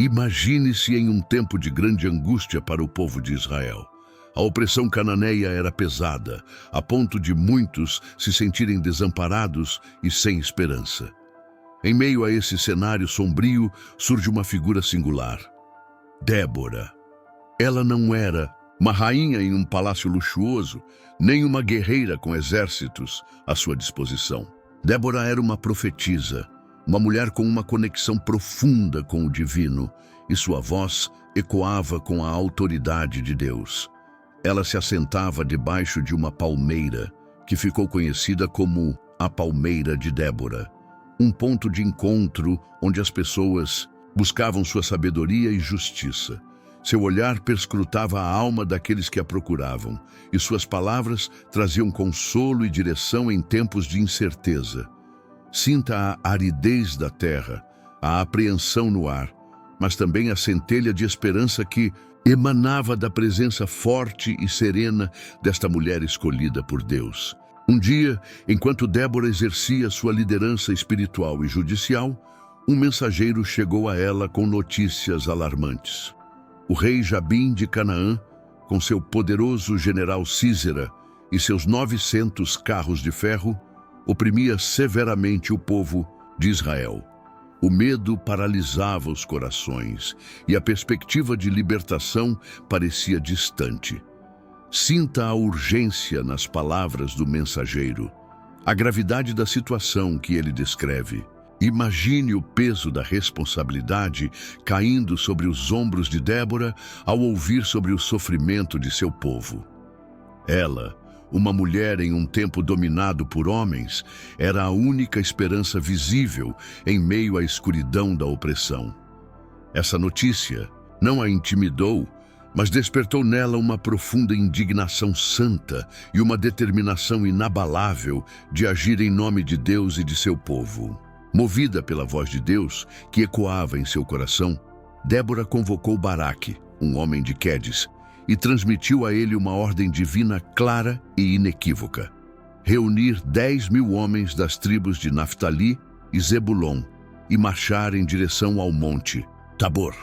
Imagine-se em um tempo de grande angústia para o povo de Israel. A opressão cananeia era pesada, a ponto de muitos se sentirem desamparados e sem esperança. Em meio a esse cenário sombrio, surge uma figura singular: Débora. Ela não era uma rainha em um palácio luxuoso, nem uma guerreira com exércitos à sua disposição. Débora era uma profetisa, uma mulher com uma conexão profunda com o divino, e sua voz ecoava com a autoridade de Deus. Ela se assentava debaixo de uma palmeira, que ficou conhecida como a Palmeira de Débora, um ponto de encontro onde as pessoas buscavam sua sabedoria e justiça. Seu olhar perscrutava a alma daqueles que a procuravam, e suas palavras traziam consolo e direção em tempos de incerteza. Sinta a aridez da terra, a apreensão no ar, mas também a centelha de esperança que emanava da presença forte e serena desta mulher escolhida por Deus. Um dia, enquanto Débora exercia sua liderança espiritual e judicial, um mensageiro chegou a ela com notícias alarmantes. O rei Jabim de Canaã, com seu poderoso general Sísera e seus 900 carros de ferro, oprimia severamente o povo de Israel. O medo paralisava os corações e a perspectiva de libertação parecia distante. Sinta a urgência nas palavras do mensageiro, a gravidade da situação que ele descreve. Imagine o peso da responsabilidade caindo sobre os ombros de Débora ao ouvir sobre o sofrimento de seu povo. Ela, uma mulher em um tempo dominado por homens, era a única esperança visível em meio à escuridão da opressão. Essa notícia não a intimidou, mas despertou nela uma profunda indignação santa e uma determinação inabalável de agir em nome de Deus e de seu povo. Movida pela voz de Deus, que ecoava em seu coração, Débora convocou Baraque, um homem de Quedes, e transmitiu a ele uma ordem divina clara e inequívoca: reunir 10.000 homens das tribos de Naftali e Zebulon e marchar em direção ao monte Tabor.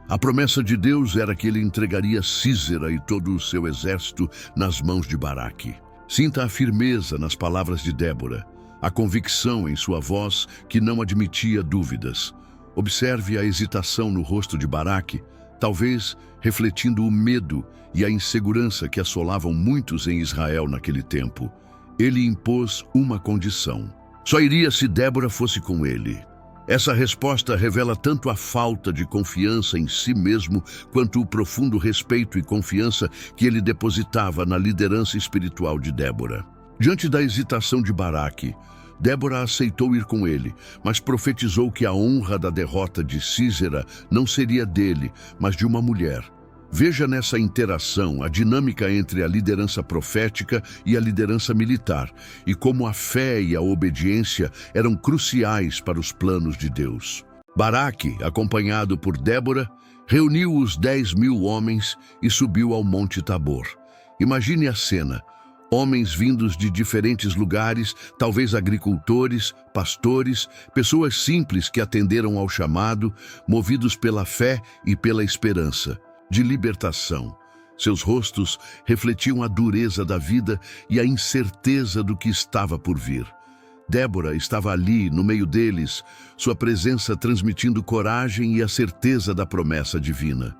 A promessa de Deus era que ele entregaria Sísera e todo o seu exército nas mãos de Baraque. Sinta a firmeza nas palavras de Débora, a convicção em sua voz que não admitia dúvidas. Observe a hesitação no rosto de Baraque, talvez refletindo o medo e a insegurança que assolavam muitos em Israel naquele tempo. Ele impôs uma condição: só iria se Débora fosse com ele. Essa resposta revela tanto a falta de confiança em si mesmo, quanto o profundo respeito e confiança que ele depositava na liderança espiritual de Débora. Diante da hesitação de Baraque, Débora aceitou ir com ele, mas profetizou que a honra da derrota de Sísera não seria dele, mas de uma mulher. Veja nessa interação a dinâmica entre a liderança profética e a liderança militar, e como a fé e a obediência eram cruciais para os planos de Deus. Baraque, acompanhado por Débora, reuniu os 10.000 homens e subiu ao Monte Tabor. Imagine a cena: homens vindos de diferentes lugares, talvez agricultores, pastores, pessoas simples que atenderam ao chamado, movidos pela fé e pela esperança de libertação. Seus rostos refletiam a dureza da vida e a incerteza do que estava por vir. Débora estava ali, no meio deles, sua presença transmitindo coragem e a certeza da promessa divina.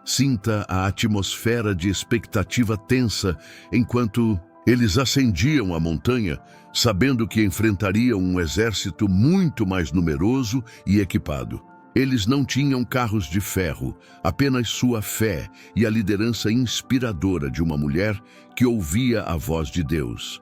Sinta a atmosfera de expectativa tensa enquanto eles ascendiam a montanha, sabendo que enfrentariam um exército muito mais numeroso e equipado. Eles não tinham carros de ferro, apenas sua fé e a liderança inspiradora de uma mulher que ouvia a voz de Deus.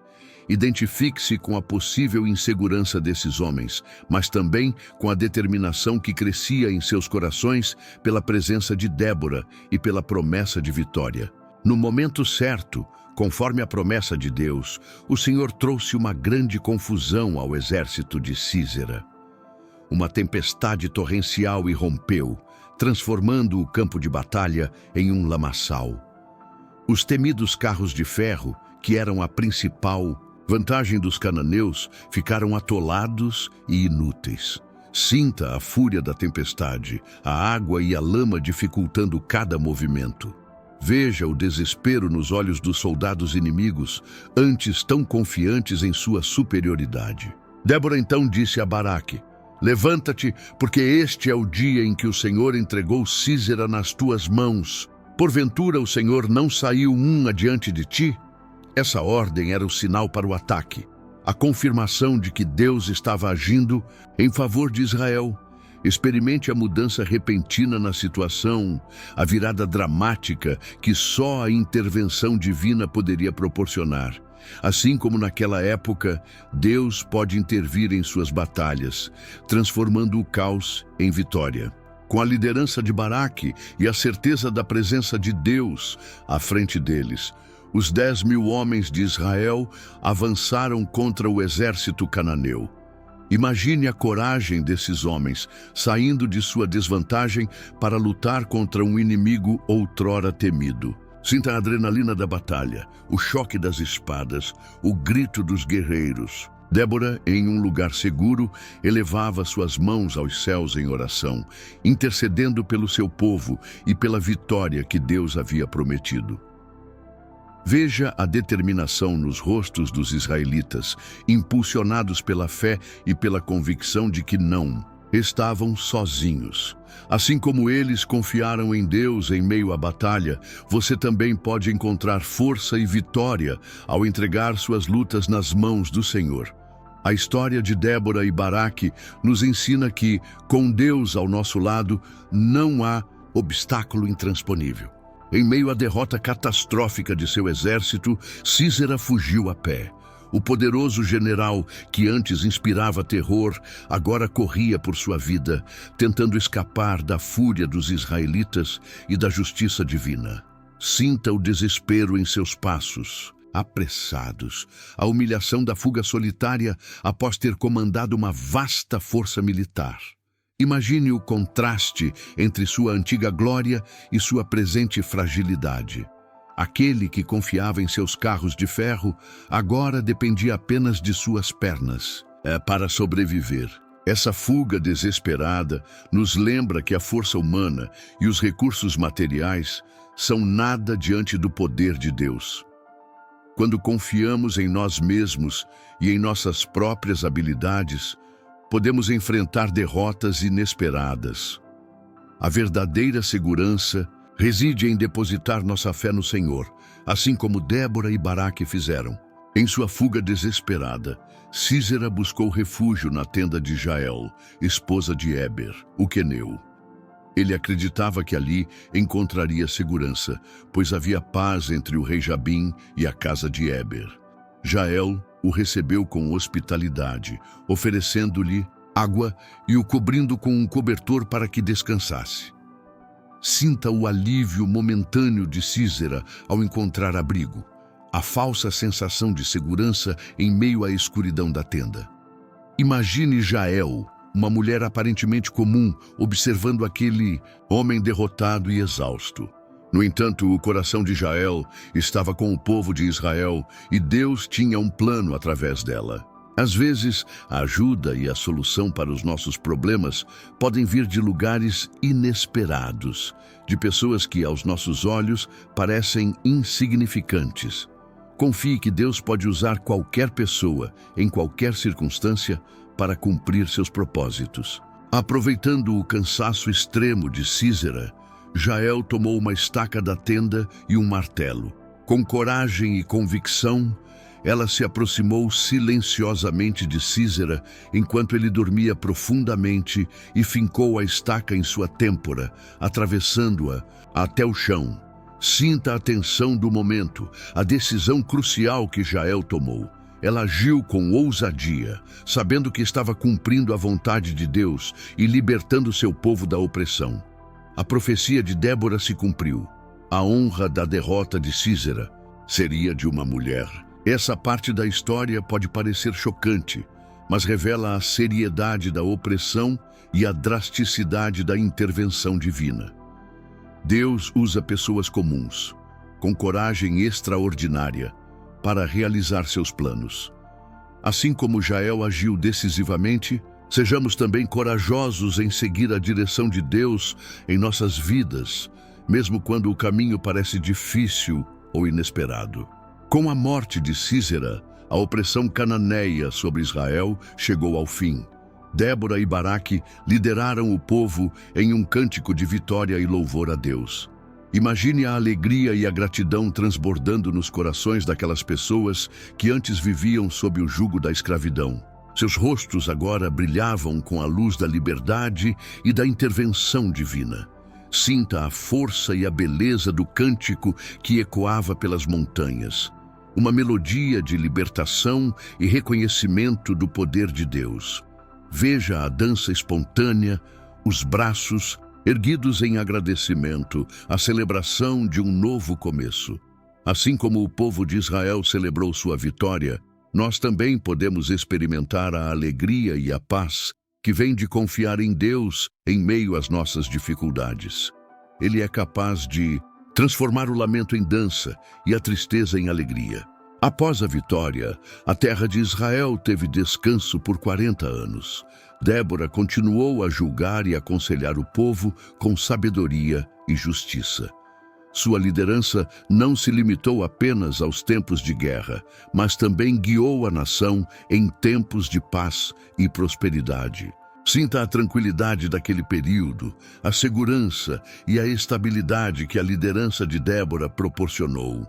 Identifique-se com a possível insegurança desses homens, mas também com a determinação que crescia em seus corações pela presença de Débora e pela promessa de vitória. No momento certo, conforme a promessa de Deus, o Senhor trouxe uma grande confusão ao exército de Sísera. Uma tempestade torrencial irrompeu, transformando o campo de batalha em um lamaçal. Os temidos carros de ferro, que eram a principal vantagem dos cananeus, ficaram atolados e inúteis. Sinta a fúria da tempestade, a água e a lama dificultando cada movimento. Veja o desespero nos olhos dos soldados inimigos, antes tão confiantes em sua superioridade. Débora então disse a Baraque: levanta-te, porque este é o dia em que o Senhor entregou Sísera nas tuas mãos. Porventura o Senhor não saiu adiante de ti? Essa ordem era o sinal para o ataque, a confirmação de que Deus estava agindo em favor de Israel. Experimente a mudança repentina na situação, a virada dramática que só a intervenção divina poderia proporcionar. Assim como naquela época, Deus pode intervir em suas batalhas, transformando o caos em vitória. Com a liderança de Baraque e a certeza da presença de Deus à frente deles, os 10.000 homens de Israel avançaram contra o exército cananeu. Imagine a coragem desses homens, saindo de sua desvantagem para lutar contra um inimigo outrora temido. Sinta a adrenalina da batalha, o choque das espadas, o grito dos guerreiros. Débora, em um lugar seguro, elevava suas mãos aos céus em oração, intercedendo pelo seu povo e pela vitória que Deus havia prometido. Veja a determinação nos rostos dos israelitas, impulsionados pela fé e pela convicção de que não estavam sozinhos. Assim como eles confiaram em Deus em meio à batalha, você também pode encontrar força e vitória ao entregar suas lutas nas mãos do Senhor. A história de Débora e Baraque nos ensina que, com Deus ao nosso lado, não há obstáculo intransponível. Em meio à derrota catastrófica de seu exército, Sísera fugiu a pé. O poderoso general, que antes inspirava terror, agora corria por sua vida, tentando escapar da fúria dos israelitas e da justiça divina. Sinta o desespero em seus passos, apressados, a humilhação da fuga solitária após ter comandado uma vasta força militar. Imagine o contraste entre sua antiga glória e sua presente fragilidade. Aquele que confiava em seus carros de ferro agora dependia apenas de suas pernas para sobreviver. Essa fuga desesperada nos lembra que a força humana e os recursos materiais são nada diante do poder de Deus. Quando confiamos em nós mesmos e em nossas próprias habilidades, podemos enfrentar derrotas inesperadas. A verdadeira segurança reside em depositar nossa fé no Senhor, assim como Débora e Baraque fizeram. Em sua fuga desesperada, Sísera buscou refúgio na tenda de Jael, esposa de Éber, o queneu. Ele acreditava que ali encontraria segurança, pois havia paz entre o rei Jabim e a casa de Éber. Jael o recebeu com hospitalidade, oferecendo-lhe água e o cobrindo com um cobertor para que descansasse. Sinta o alívio momentâneo de Sísera ao encontrar abrigo, a falsa sensação de segurança em meio à escuridão da tenda. Imagine Jael, uma mulher aparentemente comum, observando aquele homem derrotado e exausto. No entanto, o coração de Jael estava com o povo de Israel e Deus tinha um plano através dela. Às vezes, a ajuda e a solução para os nossos problemas podem vir de lugares inesperados, de pessoas que, aos nossos olhos, parecem insignificantes. Confie que Deus pode usar qualquer pessoa, em qualquer circunstância, para cumprir seus propósitos. Aproveitando o cansaço extremo de Sísera, Jael tomou uma estaca da tenda e um martelo. Com coragem e convicção, ela se aproximou silenciosamente de Sísera enquanto ele dormia profundamente e fincou a estaca em sua têmpora, atravessando-a até o chão. Sinta a tensão do momento, a decisão crucial que Jael tomou. Ela agiu com ousadia, sabendo que estava cumprindo a vontade de Deus e libertando seu povo da opressão. A profecia de Débora se cumpriu. A honra da derrota de Sísera seria de uma mulher. Essa parte da história pode parecer chocante, mas revela a seriedade da opressão e a drasticidade da intervenção divina. Deus usa pessoas comuns, com coragem extraordinária, para realizar seus planos. Assim como Jael agiu decisivamente, Sejamos também corajosos em seguir a direção de Deus em nossas vidas, mesmo quando o caminho parece difícil ou inesperado. Com a morte de Sísera, a opressão cananeia sobre Israel chegou ao fim. Débora e Baraque lideraram o povo em um cântico de vitória e louvor a Deus. Imagine a alegria e a gratidão transbordando nos corações daquelas pessoas que antes viviam sob o jugo da escravidão. Seus rostos agora brilhavam com a luz da liberdade e da intervenção divina. Sinta a força e a beleza do cântico que ecoava pelas montanhas. Uma melodia de libertação e reconhecimento do poder de Deus. Veja a dança espontânea, os braços erguidos em agradecimento, a celebração de um novo começo. Assim como o povo de Israel celebrou sua vitória, nós também podemos experimentar a alegria e a paz que vem de confiar em Deus em meio às nossas dificuldades. Ele é capaz de transformar o lamento em dança e a tristeza em alegria. Após a vitória, a terra de Israel teve descanso por 40 anos. Débora continuou a julgar e aconselhar o povo com sabedoria e justiça. Sua liderança não se limitou apenas aos tempos de guerra, mas também guiou a nação em tempos de paz e prosperidade. Sinta a tranquilidade daquele período, a segurança e a estabilidade que a liderança de Débora proporcionou.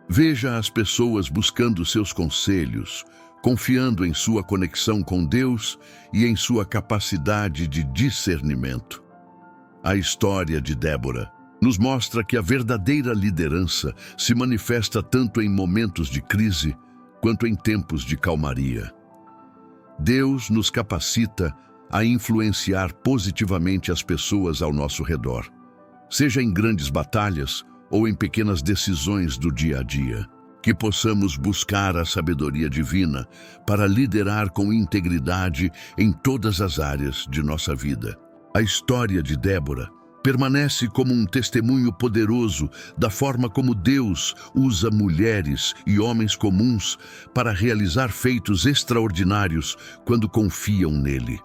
Veja as pessoas buscando seus conselhos, confiando em sua conexão com Deus e em sua capacidade de discernimento. A história de Débora nos mostra que a verdadeira liderança se manifesta tanto em momentos de crise quanto em tempos de calmaria. Deus nos capacita a influenciar positivamente as pessoas ao nosso redor, seja em grandes batalhas ou em pequenas decisões do dia a dia. Que possamos buscar a sabedoria divina para liderar com integridade em todas as áreas de nossa vida. A história de Débora permanece como um testemunho poderoso da forma como Deus usa mulheres e homens comuns para realizar feitos extraordinários quando confiam nele.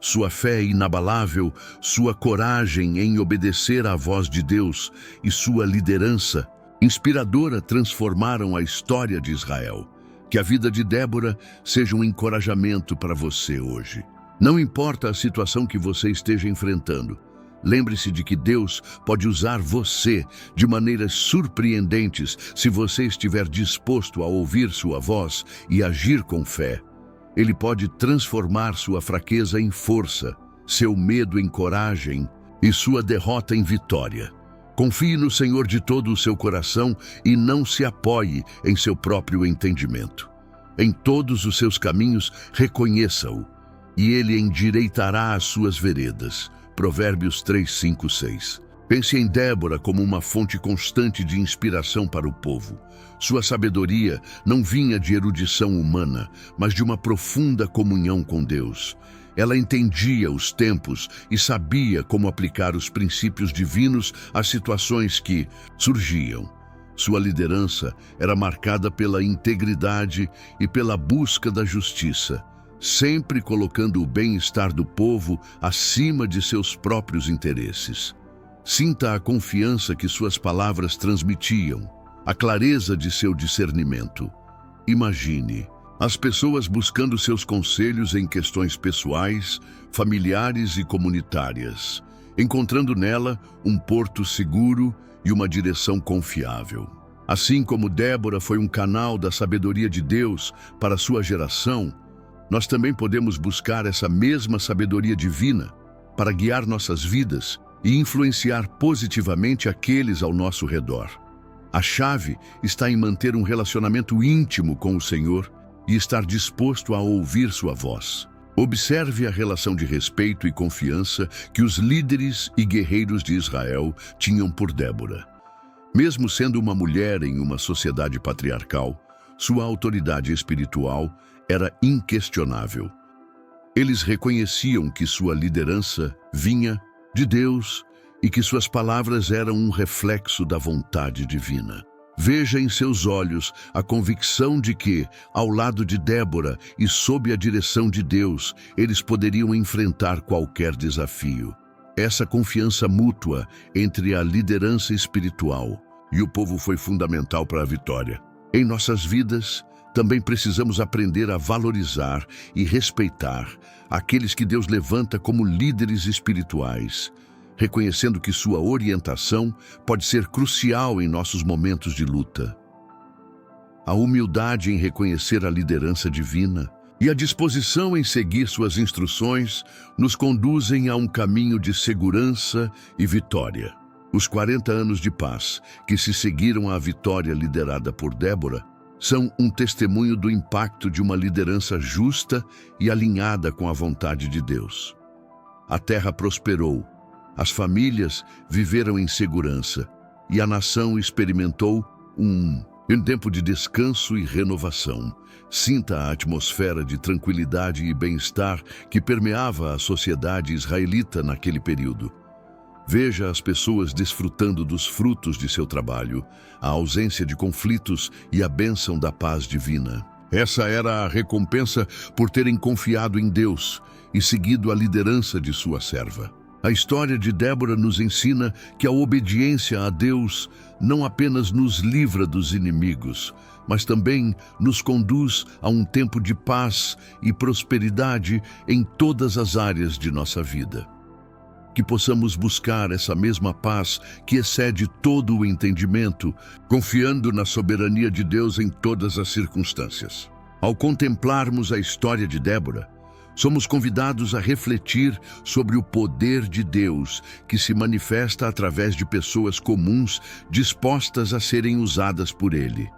Sua fé inabalável, sua coragem em obedecer à voz de Deus e sua liderança inspiradora transformaram a história de Israel. Que a vida de Débora seja um encorajamento para você hoje. Não importa a situação que você esteja enfrentando, lembre-se de que Deus pode usar você de maneiras surpreendentes se você estiver disposto a ouvir sua voz e agir com fé. Ele pode transformar sua fraqueza em força, seu medo em coragem e sua derrota em vitória. Confie no Senhor de todo o seu coração e não se apoie em seu próprio entendimento. Em todos os seus caminhos, reconheça-o, e ele endireitará as suas veredas. Provérbios 3, 5, 6. Pense em Débora como uma fonte constante de inspiração para o povo. Sua sabedoria não vinha de erudição humana, mas de uma profunda comunhão com Deus. Ela entendia os tempos e sabia como aplicar os princípios divinos às situações que surgiam. Sua liderança era marcada pela integridade e pela busca da justiça, sempre colocando o bem-estar do povo acima de seus próprios interesses. Sinta a confiança que suas palavras transmitiam, a clareza de seu discernimento. Imagine as pessoas buscando seus conselhos em questões pessoais, familiares e comunitárias, encontrando nela um porto seguro e uma direção confiável. Assim como Débora foi um canal da sabedoria de Deus para sua geração, nós também podemos buscar essa mesma sabedoria divina para guiar nossas vidas e influenciar positivamente aqueles ao nosso redor. A chave está em manter um relacionamento íntimo com o Senhor e estar disposto a ouvir sua voz. Observe a relação de respeito e confiança que os líderes e guerreiros de Israel tinham por Débora. Mesmo sendo uma mulher em uma sociedade patriarcal, sua autoridade espiritual era inquestionável. Eles reconheciam que sua liderança vinha de Deus e que suas palavras eram um reflexo da vontade divina. Veja em seus olhos a convicção de que, ao lado de Débora e sob a direção de Deus, eles poderiam enfrentar qualquer desafio. Essa confiança mútua entre a liderança espiritual e o povo foi fundamental para a vitória. Em nossas vidas, também precisamos aprender a valorizar e respeitar aqueles que Deus levanta como líderes espirituais, reconhecendo que sua orientação pode ser crucial em nossos momentos de luta. A humildade em reconhecer a liderança divina e a disposição em seguir suas instruções nos conduzem a um caminho de segurança e vitória. Os 40 anos de paz que se seguiram à vitória liderada por Débora são um testemunho do impacto de uma liderança justa e alinhada com a vontade de Deus. A terra prosperou, as famílias viveram em segurança e a nação experimentou um tempo de descanso e renovação. Sinta a atmosfera de tranquilidade e bem-estar que permeava a sociedade israelita naquele período. Veja as pessoas desfrutando dos frutos de seu trabalho, a ausência de conflitos e a bênção da paz divina. Essa era a recompensa por terem confiado em Deus e seguido a liderança de sua serva. A história de Débora nos ensina que a obediência a Deus não apenas nos livra dos inimigos, mas também nos conduz a um tempo de paz e prosperidade em todas as áreas de nossa vida. Que possamos buscar essa mesma paz que excede todo o entendimento, confiando na soberania de Deus em todas as circunstâncias. Ao contemplarmos a história de Débora, somos convidados a refletir sobre o poder de Deus que se manifesta através de pessoas comuns dispostas a serem usadas por Ele.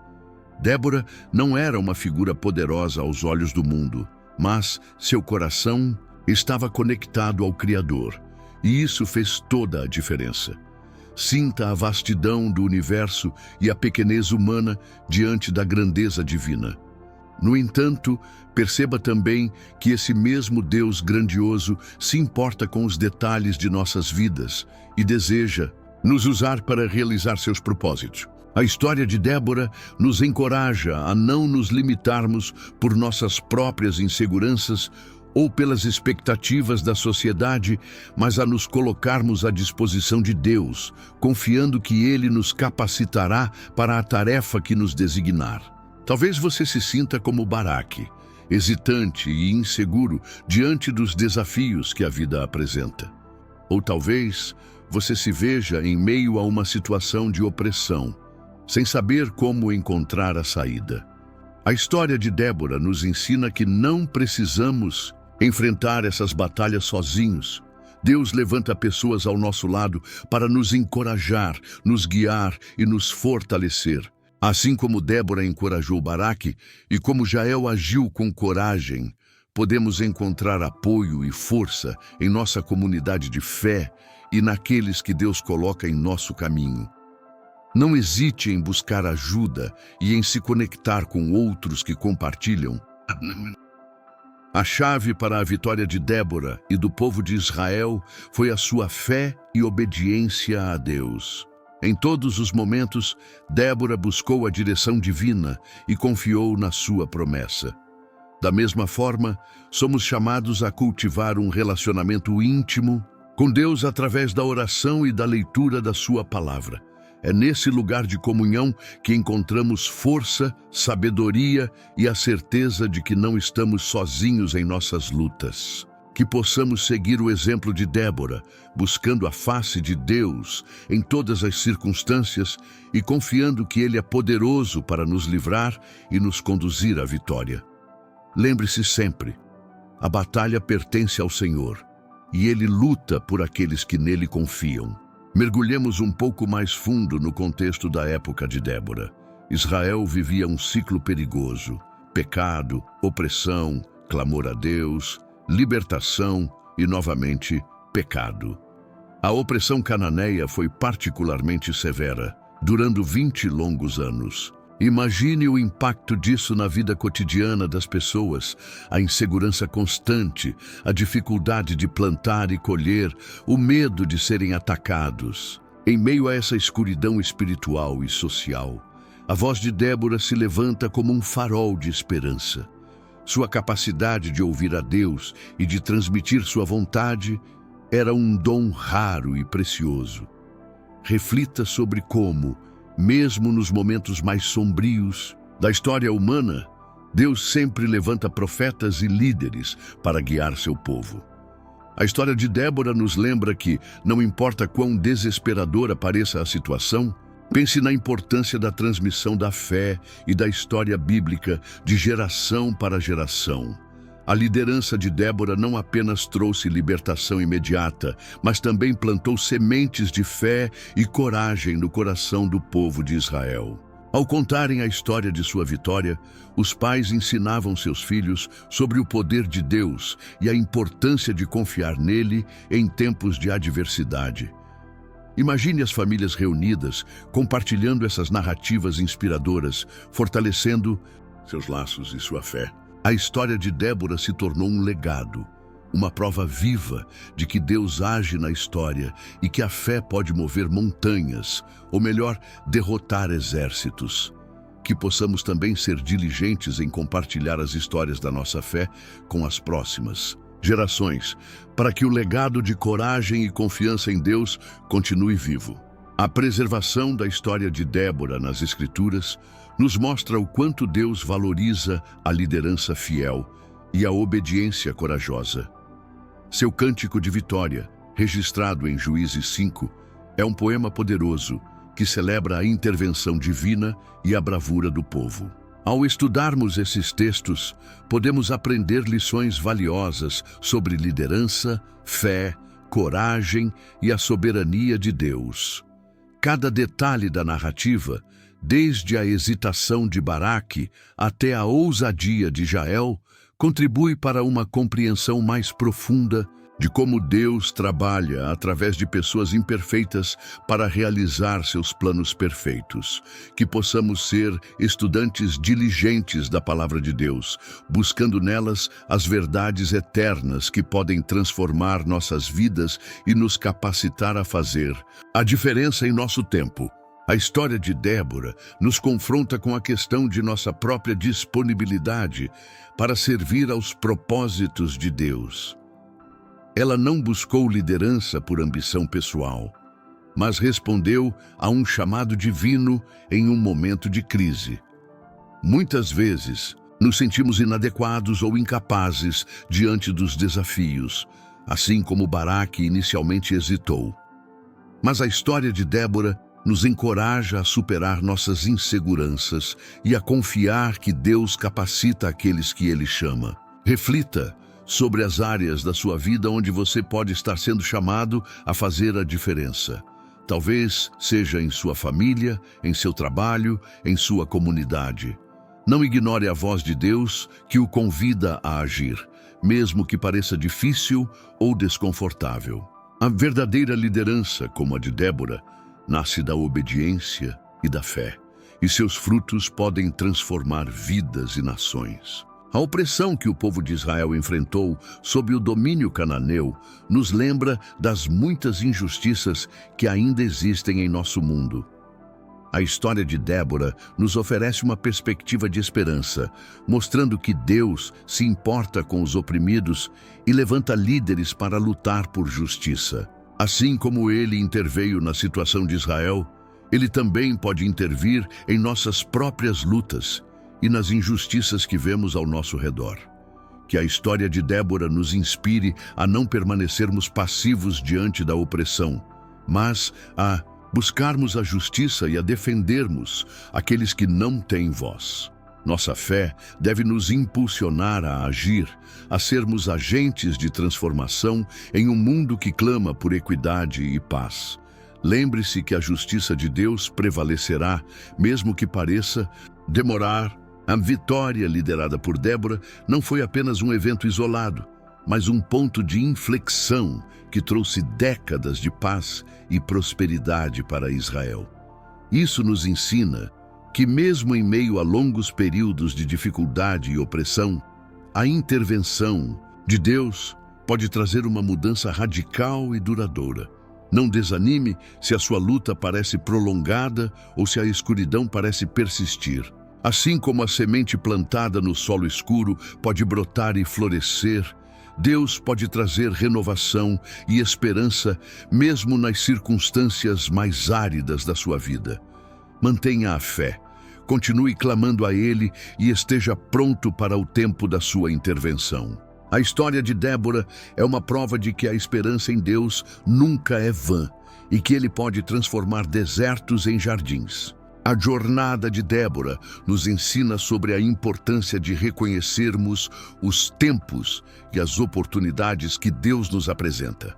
Débora não era uma figura poderosa aos olhos do mundo, mas seu coração estava conectado ao Criador, e isso fez toda a diferença. Sinta a vastidão do universo e a pequenez humana diante da grandeza divina. No entanto, perceba também que esse mesmo Deus grandioso se importa com os detalhes de nossas vidas e deseja nos usar para realizar seus propósitos. A história de Débora nos encoraja a não nos limitarmos por nossas próprias inseguranças ou pelas expectativas da sociedade, mas a nos colocarmos à disposição de Deus, confiando que Ele nos capacitará para a tarefa que nos designar. Talvez você se sinta como Baraque, hesitante e inseguro diante dos desafios que a vida apresenta. Ou talvez você se veja em meio a uma situação de opressão, sem saber como encontrar a saída. A história de Débora nos ensina que não precisamos enfrentar essas batalhas sozinhos. Deus levanta pessoas ao nosso lado para nos encorajar, nos guiar e nos fortalecer. Assim como Débora encorajou Baraque e como Jael agiu com coragem, podemos encontrar apoio e força em nossa comunidade de fé e naqueles que Deus coloca em nosso caminho. Não hesite em buscar ajuda e em se conectar com outros que compartilham. A chave para a vitória de Débora e do povo de Israel foi a sua fé e obediência a Deus. Em todos os momentos, Débora buscou a direção divina e confiou na sua promessa. Da mesma forma, somos chamados a cultivar um relacionamento íntimo com Deus através da oração e da leitura da sua palavra. É nesse lugar de comunhão que encontramos força, sabedoria e a certeza de que não estamos sozinhos em nossas lutas. Que possamos seguir o exemplo de Débora, buscando a face de Deus em todas as circunstâncias e confiando que Ele é poderoso para nos livrar e nos conduzir à vitória. Lembre-se sempre, a batalha pertence ao Senhor e Ele luta por aqueles que nele confiam. Mergulhemos um pouco mais fundo no contexto da época de Débora. Israel vivia um ciclo perigoso: pecado, opressão, clamor a Deus, libertação e, novamente, pecado. A opressão cananeia foi particularmente severa, durando 20 longos anos. Imagine o impacto disso na vida cotidiana das pessoas, a insegurança constante, a dificuldade de plantar e colher, o medo de serem atacados. Em meio a essa escuridão espiritual e social, A voz de Débora se levanta como um farol de esperança. Sua capacidade de ouvir a Deus e de transmitir sua vontade era um dom raro e precioso. Reflita sobre como, mesmo nos momentos mais sombrios da história humana, Deus sempre levanta profetas e líderes para guiar seu povo. A história de Débora nos lembra que, não importa quão desesperadora pareça a situação, pense na importância da transmissão da fé e da história bíblica de geração para geração. A liderança de Débora não apenas trouxe libertação imediata, mas também plantou sementes de fé e coragem no coração do povo de Israel. Ao contarem a história de sua vitória, os pais ensinavam seus filhos sobre o poder de Deus e a importância de confiar nele em tempos de adversidade. Imagine as famílias reunidas, compartilhando essas narrativas inspiradoras, fortalecendo seus laços e sua fé. A história de Débora se tornou um legado, uma prova viva de que Deus age na história e que a fé pode mover montanhas, ou melhor, derrotar exércitos. Que possamos também ser diligentes em compartilhar as histórias da nossa fé com as próximas gerações, para que o legado de coragem e confiança em Deus continue vivo. A preservação da história de Débora nas Escrituras nos mostra o quanto Deus valoriza a liderança fiel e a obediência corajosa. Seu cântico de vitória, registrado em Juízes 5, é um poema poderoso que celebra a intervenção divina e a bravura do povo. Ao estudarmos esses textos, podemos aprender lições valiosas sobre liderança, fé, coragem e a soberania de Deus. Cada detalhe da narrativa, desde a hesitação de Baraque até a ousadia de Jael, contribui para uma compreensão mais profunda de como Deus trabalha através de pessoas imperfeitas para realizar seus planos perfeitos. Que possamos ser estudantes diligentes da Palavra de Deus, buscando nelas as verdades eternas que podem transformar nossas vidas e nos capacitar a fazer a diferença em nosso tempo. A história de Débora nos confronta com a questão de nossa própria disponibilidade para servir aos propósitos de Deus. Ela não buscou liderança por ambição pessoal, mas respondeu a um chamado divino em um momento de crise. Muitas vezes, nos sentimos inadequados ou incapazes diante dos desafios, assim como Baraque inicialmente hesitou. Mas a história de Débora nos encoraja a superar nossas inseguranças e a confiar que Deus capacita aqueles que Ele chama. Reflita sobre as áreas da sua vida onde você pode estar sendo chamado a fazer a diferença. Talvez seja em sua família, em seu trabalho, em sua comunidade. Não ignore a voz de Deus que o convida a agir, mesmo que pareça difícil ou desconfortável. A verdadeira liderança, como a de Débora, nasce da obediência e da fé, e seus frutos podem transformar vidas e nações. A opressão que o povo de Israel enfrentou sob o domínio cananeu nos lembra das muitas injustiças que ainda existem em nosso mundo. A história de Débora nos oferece uma perspectiva de esperança, mostrando que Deus se importa com os oprimidos e levanta líderes para lutar por justiça. Assim como Ele interveio na situação de Israel, Ele também pode intervir em nossas próprias lutas e nas injustiças que vemos ao nosso redor. Que a história de Débora nos inspire a não permanecermos passivos diante da opressão, mas a buscarmos a justiça e a defendermos aqueles que não têm voz. Nossa fé deve nos impulsionar a agir, a sermos agentes de transformação em um mundo que clama por equidade e paz. Lembre-se que a justiça de Deus prevalecerá, mesmo que pareça demorar. A vitória liderada por Débora não foi apenas um evento isolado, mas um ponto de inflexão que trouxe décadas de paz e prosperidade para Israel. Isso nos ensina que, mesmo em meio a longos períodos de dificuldade e opressão, a intervenção de Deus pode trazer uma mudança radical e duradoura. Não desanime se a sua luta parece prolongada ou se a escuridão parece persistir. Assim como a semente plantada no solo escuro pode brotar e florescer, Deus pode trazer renovação e esperança mesmo nas circunstâncias mais áridas da sua vida. Mantenha a fé, continue clamando a Ele e esteja pronto para o tempo da sua intervenção. A história de Débora é uma prova de que a esperança em Deus nunca é vã e que Ele pode transformar desertos em jardins. A jornada de Débora nos ensina sobre a importância de reconhecermos os tempos e as oportunidades que Deus nos apresenta.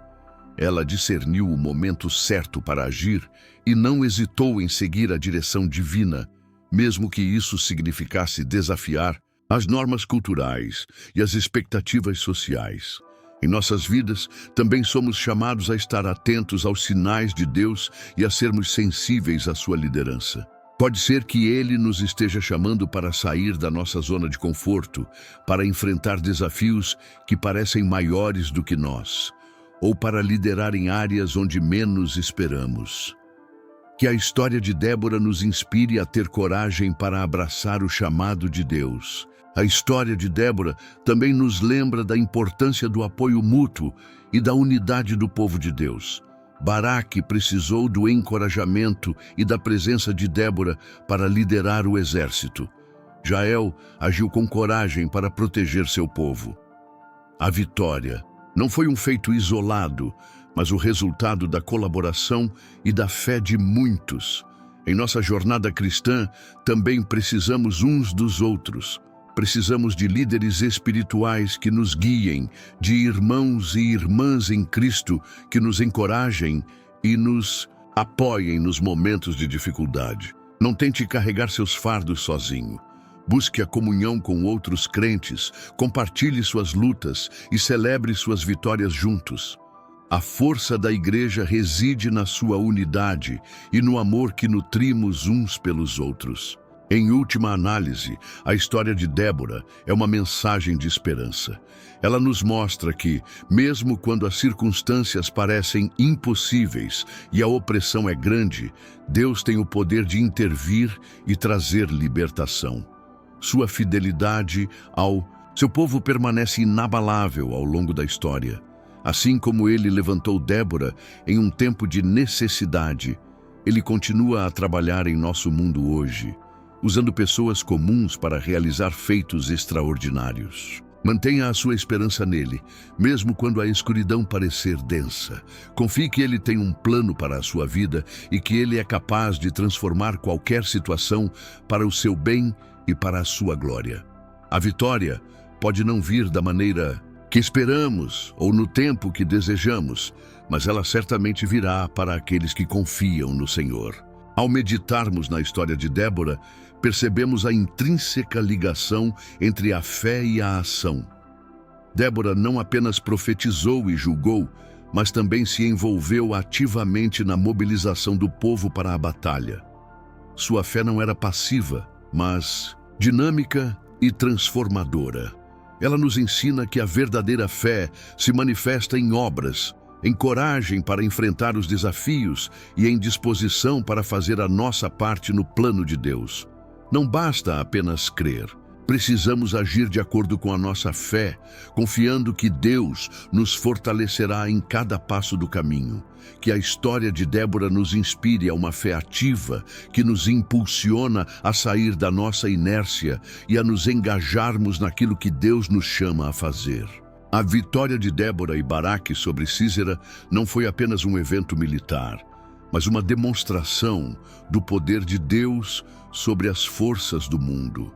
Ela discerniu o momento certo para agir e não hesitou em seguir a direção divina, mesmo que isso significasse desafiar as normas culturais e as expectativas sociais. Em nossas vidas, também somos chamados a estar atentos aos sinais de Deus e a sermos sensíveis à sua liderança. Pode ser que Ele nos esteja chamando para sair da nossa zona de conforto, para enfrentar desafios que parecem maiores do que nós, ou para liderar em áreas onde menos esperamos. Que a história de Débora nos inspire a ter coragem para abraçar o chamado de Deus. A história de Débora também nos lembra da importância do apoio mútuo e da unidade do povo de Deus. Baraque precisou do encorajamento e da presença de Débora para liderar o exército. Jael agiu com coragem para proteger seu povo. A vitória não foi um feito isolado, mas o resultado da colaboração e da fé de muitos. Em nossa jornada cristã, também precisamos uns dos outros. Precisamos de líderes espirituais que nos guiem, de irmãos e irmãs em Cristo que nos encorajem e nos apoiem nos momentos de dificuldade. Não tente carregar seus fardos sozinho. Busque a comunhão com outros crentes, compartilhe suas lutas e celebre suas vitórias juntos. A força da igreja reside na sua unidade e no amor que nutrimos uns pelos outros. Em última análise, a história de Débora é uma mensagem de esperança. Ela nos mostra que, mesmo quando as circunstâncias parecem impossíveis e a opressão é grande, Deus tem o poder de intervir e trazer libertação. Sua fidelidade ao seu povo permanece inabalável ao longo da história. Assim como ele levantou Débora em um tempo de necessidade, ele continua a trabalhar em nosso mundo hoje, usando pessoas comuns para realizar feitos extraordinários. Mantenha a sua esperança nele, mesmo quando a escuridão parecer densa. Confie que ele tem um plano para a sua vida e que ele é capaz de transformar qualquer situação para o seu bem e para a sua glória. A vitória pode não vir da maneira que esperamos ou no tempo que desejamos, mas ela certamente virá para aqueles que confiam no Senhor. Ao meditarmos na história de Débora, percebemos a intrínseca ligação entre a fé e a ação. Débora não apenas profetizou e julgou, mas também se envolveu ativamente na mobilização do povo para a batalha. Sua fé não era passiva, mas dinâmica e transformadora. Ela nos ensina que a verdadeira fé se manifesta em obras, em coragem para enfrentar os desafios e em disposição para fazer a nossa parte no plano de Deus. Não basta apenas crer. Precisamos agir de acordo com a nossa fé, confiando que Deus nos fortalecerá em cada passo do caminho. Que a história de Débora nos inspire a uma fé ativa, que nos impulsiona a sair da nossa inércia e a nos engajarmos naquilo que Deus nos chama a fazer. A vitória de Débora e Baraque sobre Sísera não foi apenas um evento militar, mas uma demonstração do poder de Deus sobre as forças do mundo.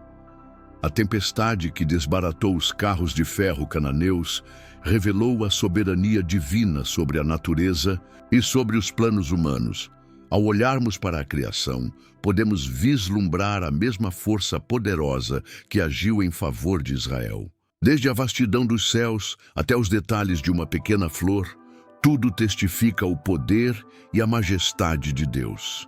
A tempestade que desbaratou os carros de ferro cananeus revelou a soberania divina sobre a natureza e sobre os planos humanos. Ao olharmos para a criação, podemos vislumbrar a mesma força poderosa que agiu em favor de Israel. Desde a vastidão dos céus até os detalhes de uma pequena flor, tudo testifica o poder e a majestade de Deus.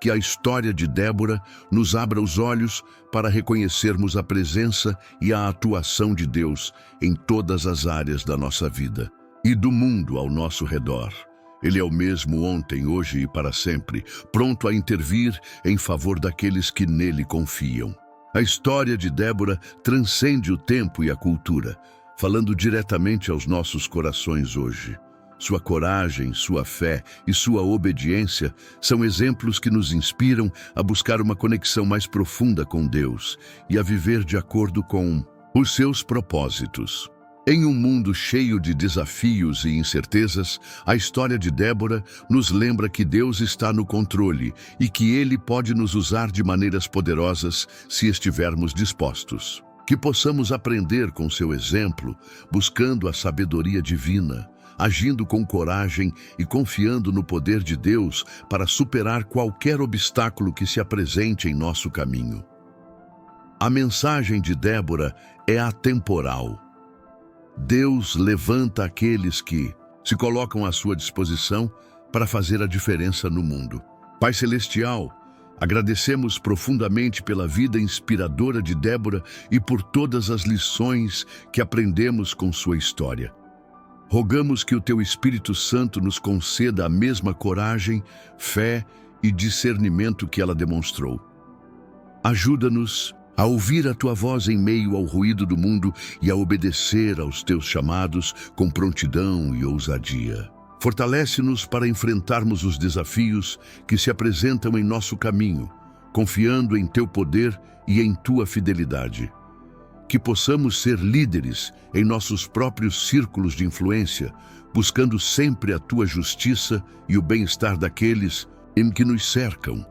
Que a história de Débora nos abra os olhos para reconhecermos a presença e a atuação de Deus em todas as áreas da nossa vida e do mundo ao nosso redor. Ele é o mesmo ontem, hoje e para sempre, pronto a intervir em favor daqueles que nele confiam. A história de Débora transcende o tempo e a cultura, falando diretamente aos nossos corações hoje. Sua coragem, sua fé e sua obediência são exemplos que nos inspiram a buscar uma conexão mais profunda com Deus e a viver de acordo com os seus propósitos. Em um mundo cheio de desafios e incertezas, a história de Débora nos lembra que Deus está no controle e que Ele pode nos usar de maneiras poderosas se estivermos dispostos. Que possamos aprender com seu exemplo, buscando a sabedoria divina, agindo com coragem e confiando no poder de Deus para superar qualquer obstáculo que se apresente em nosso caminho. A mensagem de Débora é atemporal. Deus levanta aqueles que se colocam à sua disposição para fazer a diferença no mundo. Pai Celestial, agradecemos profundamente pela vida inspiradora de Débora e por todas as lições que aprendemos com sua história. Rogamos que o Teu Espírito Santo nos conceda a mesma coragem, fé e discernimento que ela demonstrou. Ajuda-nos a ouvir a Tua voz em meio ao ruído do mundo e a obedecer aos Teus chamados com prontidão e ousadia. Fortalece-nos para enfrentarmos os desafios que se apresentam em nosso caminho, confiando em Teu poder e em Tua fidelidade. Que possamos ser líderes em nossos próprios círculos de influência, buscando sempre a Tua justiça e o bem-estar daqueles em que nos cercam.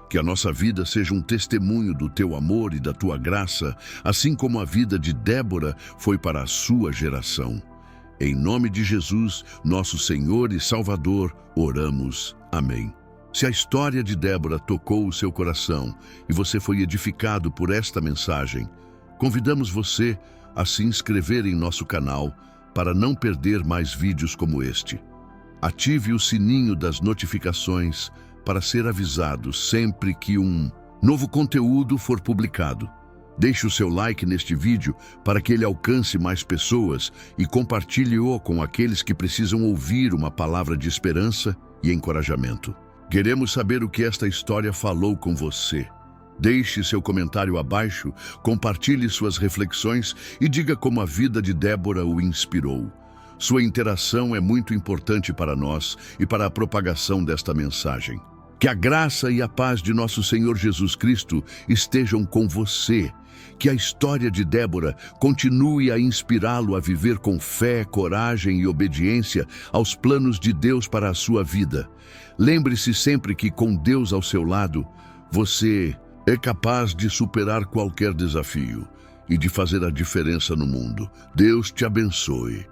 Que a nossa vida seja um testemunho do Teu amor e da Tua graça, assim como a vida de Débora foi para a sua geração. Em nome de Jesus, nosso Senhor e Salvador, oramos. Amém. Se a história de Débora tocou o seu coração e você foi edificado por esta mensagem, convidamos você a se inscrever em nosso canal para não perder mais vídeos como este. Ative o sininho das notificações para ser avisado sempre que um novo conteúdo for publicado. Deixe o seu like neste vídeo para que ele alcance mais pessoas e compartilhe-o com aqueles que precisam ouvir uma palavra de esperança e encorajamento. Queremos saber o que esta história falou com você. Deixe seu comentário abaixo, compartilhe suas reflexões e diga como a vida de Débora o inspirou. Sua interação é muito importante para nós e para a propagação desta mensagem. Que a graça e a paz de nosso Senhor Jesus Cristo estejam com você. Que a história de Débora continue a inspirá-lo a viver com fé, coragem e obediência aos planos de Deus para a sua vida. Lembre-se sempre que com Deus ao seu lado, você é capaz de superar qualquer desafio e de fazer a diferença no mundo. Deus te abençoe.